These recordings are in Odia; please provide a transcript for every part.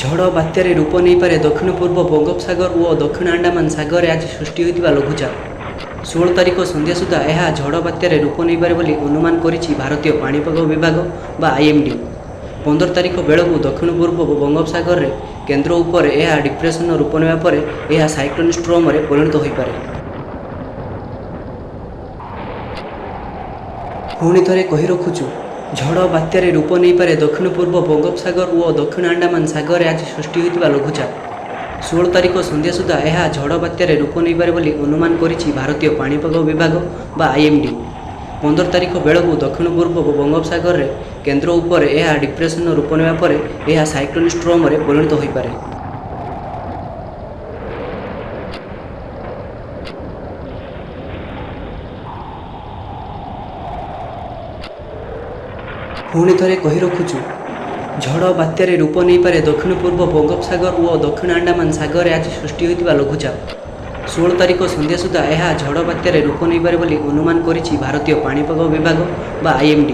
ଝଡ଼ ବାତ୍ୟାରେ ରୂପ ନେଇପାରେ ଦକ୍ଷିଣ ପୂର୍ବ ବଙ୍ଗୋପସାଗର ଓ ଦକ୍ଷିଣ ଆଣ୍ଡାମାନ ସାଗରରେ ଆଜି ସୃଷ୍ଟି ହୋଇଥିବା ଲଘୁଚାପ। 16 ତାରିଖ ସନ୍ଧ୍ୟା ସୁଦ୍ଧା ଏହା ଝଡ଼ ବାତ୍ୟାରେ ରୂପ ନେଇପାରେ ବୋଲି ଅନୁମାନ କରିଛି ଭାରତୀୟ ପାଣିପାଗ ବିଭାଗ ବା IMD। 15 ତାରିଖ ବେଳକୁ ଦକ୍ଷିଣ ପୂର୍ବ ବଙ୍ଗୋପସାଗରରେ କେନ୍ଦ୍ର ଉପରେ ଏହା ଡିପ୍ରେସନର ରୂପ ନେବା ପରେ ଏହା ସାଇକ୍ଲୋନ ଷ୍ଟ୍ରମରେ ପରିଣତ ହୋଇପାରେ। ପୁଣି ଥରେ କହି ରଖୁଛୁ, ଝଡ଼ ବାତ୍ୟାରେ ରୂପ ନେଇପାରେ ଦକ୍ଷିଣ ପୂର୍ବ ବଙ୍ଗୋପସାଗର ଓ ଦକ୍ଷିଣ ଆଣ୍ଡାମାନ ସାଗରରେ ଆଜି ସୃଷ୍ଟି ହୋଇଥିବା ଲଘୁଚାପ। 16 ତାରିଖ ସନ୍ଧ୍ୟା ସୁଦ୍ଧା ଏହା ଝଡ଼ ବାତ୍ୟାରେ ରୂପ ନେଇପାରେ ବୋଲି ଅନୁମାନ କରିଛି ଭାରତୀୟ ପାଣିପାଗ ବିଭାଗ ବା IMD। 15 ତାରିଖ ବେଳକୁ ଦକ୍ଷିଣ ପୂର୍ବ ବଙ୍ଗୋପସାଗରରେ କେନ୍ଦ୍ର ଉପରେ ଏହା ଡିପ୍ରେସନର ରୂପ ନେବା ପରେ ଏହା ସାଇକ୍ଲୋନ ଷ୍ଟ୍ରମରେ ପରିଣତ ହୋଇପାରେ। ପୁଣି ଥରେ କହି ରଖୁଛୁ, ଝଡ଼ ବାତ୍ୟାରେ ରୂପ ନେଇପାରେ ଦକ୍ଷିଣ ପୂର୍ବ ବଙ୍ଗୋପସାଗର ଓ ଦକ୍ଷିଣ ଆଣ୍ଡାମାନ ସାଗରରେ ଆଜି ସୃଷ୍ଟି ହୋଇଥିବା ଲଘୁଚାପ। 16 ତାରିଖ ସନ୍ଧ୍ୟା ସୁଦ୍ଧା ଏହା ଝଡ଼ ବାତ୍ୟାରେ ରୂପ ନେଇପାରେ ବୋଲି ଅନୁମାନ କରିଛି ଭାରତୀୟ ପାଣିପାଗ ବିଭାଗ ବା IMD।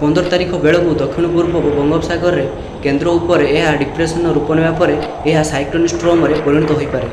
15 ତାରିଖ ବେଳକୁ ଦକ୍ଷିଣ ପୂର୍ବ ବଙ୍ଗୋପସାଗରରେ କେନ୍ଦ୍ର ଉପରେ ଏହା ଡିପ୍ରେସନର ରୂପ ନେବା ପରେ ଏହା ସାଇକ୍ଲୋନ ଷ୍ଟ୍ରମରେ ପରିଣତ ହୋଇପାରେ।